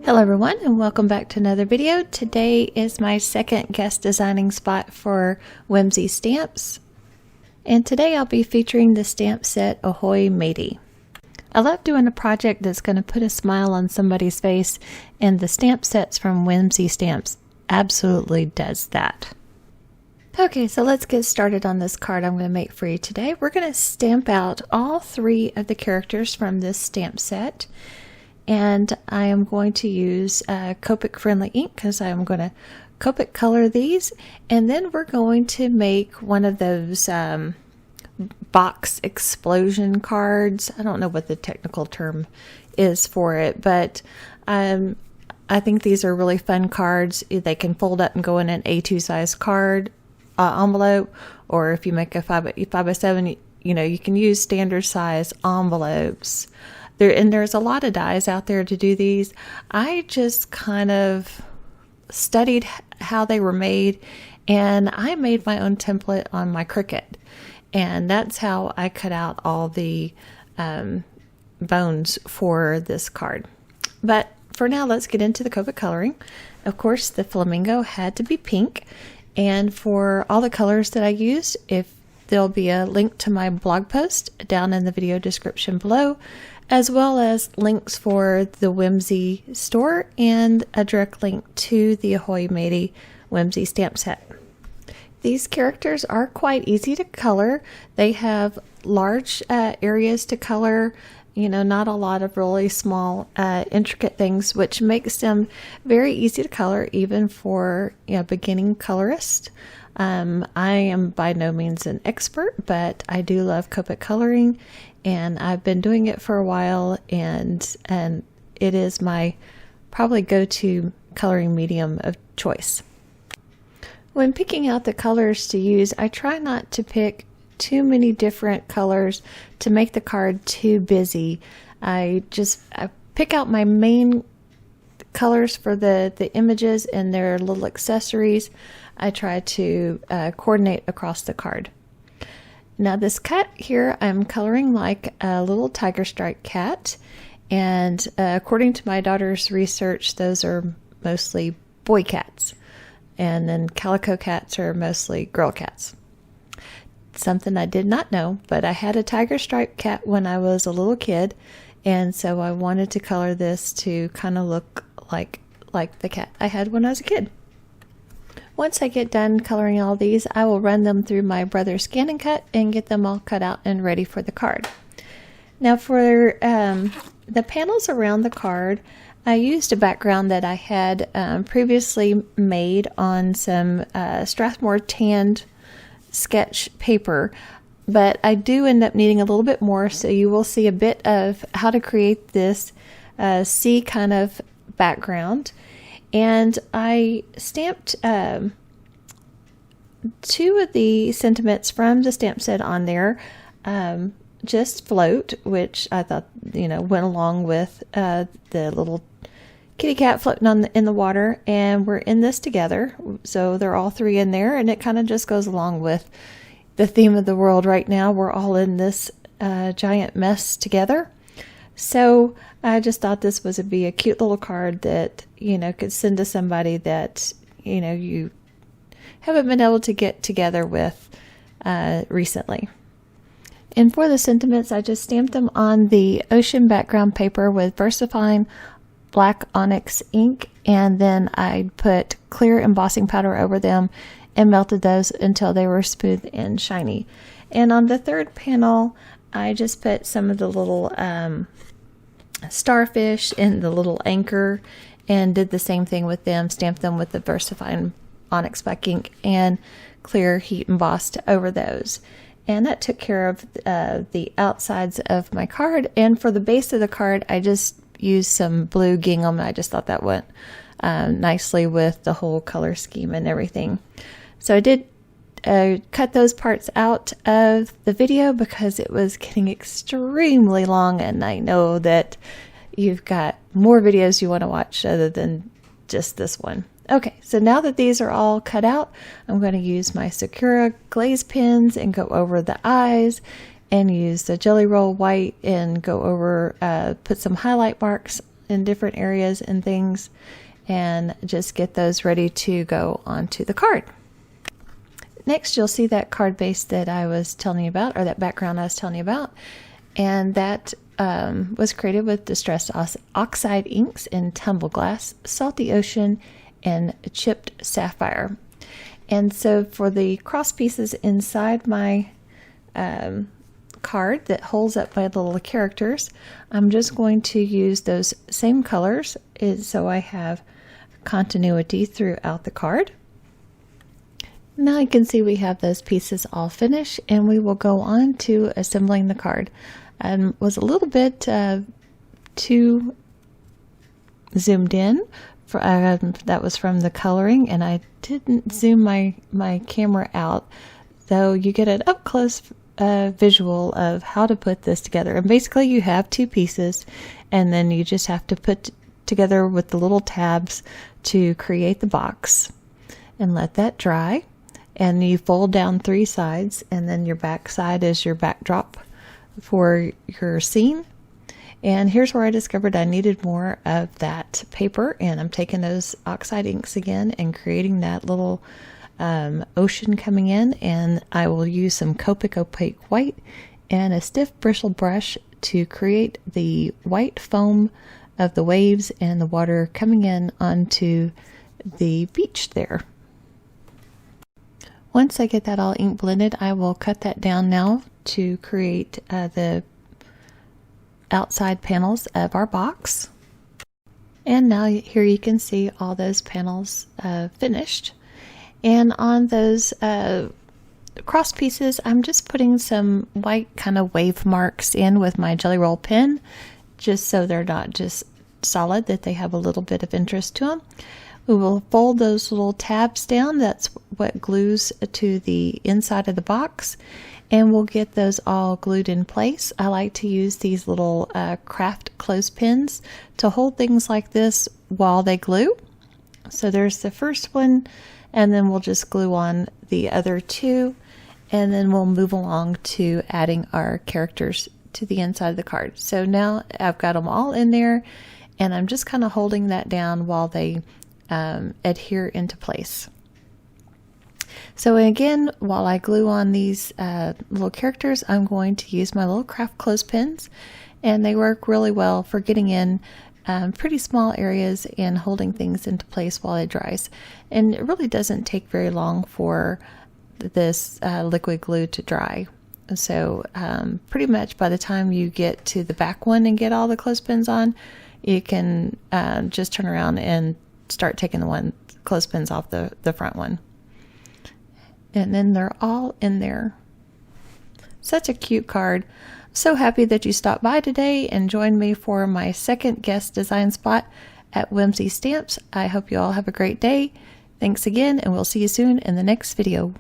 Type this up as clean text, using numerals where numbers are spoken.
Hello everyone, and welcome back to another video. Today is my second guest designing spot for Whimsy stamps, and today I'll be featuring the stamp set Ahoy Matey. I love doing a project that's going to put a smile on somebody's face, and the stamp sets from Whimsy Stamps absolutely does that. Okay, so let's get started on this card I'm going to make for you today. We're going to stamp out all three of the characters from this stamp set. And I am going to use Copic friendly ink because I am going to Copic color these, and then we're going to make one of those box explosion cards. I don't know what the technical term is for it, but I think these are really fun cards. They can fold up and go in an A2 size card envelope, or if you make a 5x7, you can use standard size envelopes. There's a lot of dies out there to do these. I just kind of studied how they were made, and I made my own template on my Cricut, and that's how I cut out all the bones for this card. But for now, let's get into the Copic coloring. Of course, the flamingo had to be pink, and for all the colors that I used, there'll be a link to my blog post down in the video description below, as well as links for the Whimsy store and a direct link to the Ahoy Matey Whimsy stamp set. These characters are quite easy to color. They have large areas to color, not a lot of really small intricate things, which makes them very easy to color even for beginning colorist. I am by no means an expert, but I do love Copic coloring, and I've been doing it for a while, and it is my probably go-to coloring medium of choice. When picking out the colors to use, I try not to pick too many different colors to make the card too busy. I pick out my main colors for the images and their little accessories. I try to coordinate across the card. Now this cat here, I'm coloring like a little tiger stripe cat, and according to my daughter's research, those are mostly boy cats, and then calico cats are mostly girl cats. Something I did not know, but I had a tiger stripe cat when I was a little kid, and so I wanted to color this to kind of look like the cat I had when I was a kid. Once I get done coloring all these, I will run them through my brother's scan and cut and get them all cut out and ready for the card. Now for the panels around the card, I used a background that I had previously made on some Strathmore tanned sketch paper, but I do end up needing a little bit more, so you will see a bit of how to create this sea kind of background. And I stamped two of the sentiments from the stamp set on there, just float, which I thought went along with the little kitty cat floating in the water, and we're in this together, so they're all three in there, and it kind of just goes along with the theme of the world right now. We're all in this giant mess together. So I just thought this would be a cute little card that, could send to somebody that, you haven't been able to get together with recently. And for the sentiments, I just stamped them on the ocean background paper with VersaFine black onyx ink, and then I put clear embossing powder over them and melted those until they were smooth and shiny. And on the third panel, I just put some of the little starfish and the little anchor, and did the same thing with them, stamped them with the VersaFine onyx black ink and clear heat embossed over those. And that took care of the outsides of my card. And for the base of the card, I just used some blue gingham. I just thought that went nicely with the whole color scheme and everything. So I did cut those parts out of the video because it was getting extremely long, and I know that you've got more videos you want to watch other than just this one. Okay, so now that these are all cut out, I'm going to use my Sakura glaze pens and go over the eyes, and use the Jelly Roll white and go over, put some highlight marks in different areas and things, and just get those ready to go onto the card. Next, you'll see that card base that I was telling you about, or that background I was telling you about, and that was created with distressed oxide inks in tumble glass, salty ocean, and chipped sapphire. And so for the cross pieces inside my card that holds up my little characters, I'm just going to use those same colors so I have continuity throughout the card. Now you can see we have those pieces all finished, and we will go on to assembling the card. Was a little bit too zoomed in. That was from the coloring, and I didn't zoom my camera out, though you get an up close visual of how to put this together. And basically you have two pieces, and then you just have to put together with the little tabs to create the box and let that dry. And you fold down three sides, and then your back side is your backdrop for your scene. And here's where I discovered I needed more of that paper, and I'm taking those oxide inks again and creating that little ocean coming in, and I will use some Copic opaque white and a stiff bristle brush to create the white foam of the waves and the water coming in onto the beach there. Once I get that all ink blended, I will cut that down now to create the outside panels of our box. And now here you can see all those panels finished. And on those cross pieces, I'm just putting some white kind of wave marks in with my Jelly Roll pen, just so they're not just solid, that they have a little bit of interest to them. We will fold those little tabs down. That's what glues to the inside of the box, and we'll get those all glued in place. I like to use these little craft clothespins to hold things like this while they glue. So there's the first one, and then we'll just glue on the other two, and then we'll move along to adding our characters to the inside of the card. So now I've got them all in there, and I'm just kind of holding that down while they adhere into place. So again, while I glue on these little characters, I'm going to use my little craft clothespins, and they work really well for getting in pretty small areas and holding things into place while it dries. And it really doesn't take very long for this liquid glue to dry. So pretty much by the time you get to the back one and get all the clothespins on, you can just turn around and start taking the clothespins off the front one. And then they're all in there. Such a cute card. So happy that you stopped by today and joined me for my second guest design spot at Whimsy Stamps. I hope you all have a great day. Thanks again, and we'll see you soon in the next video.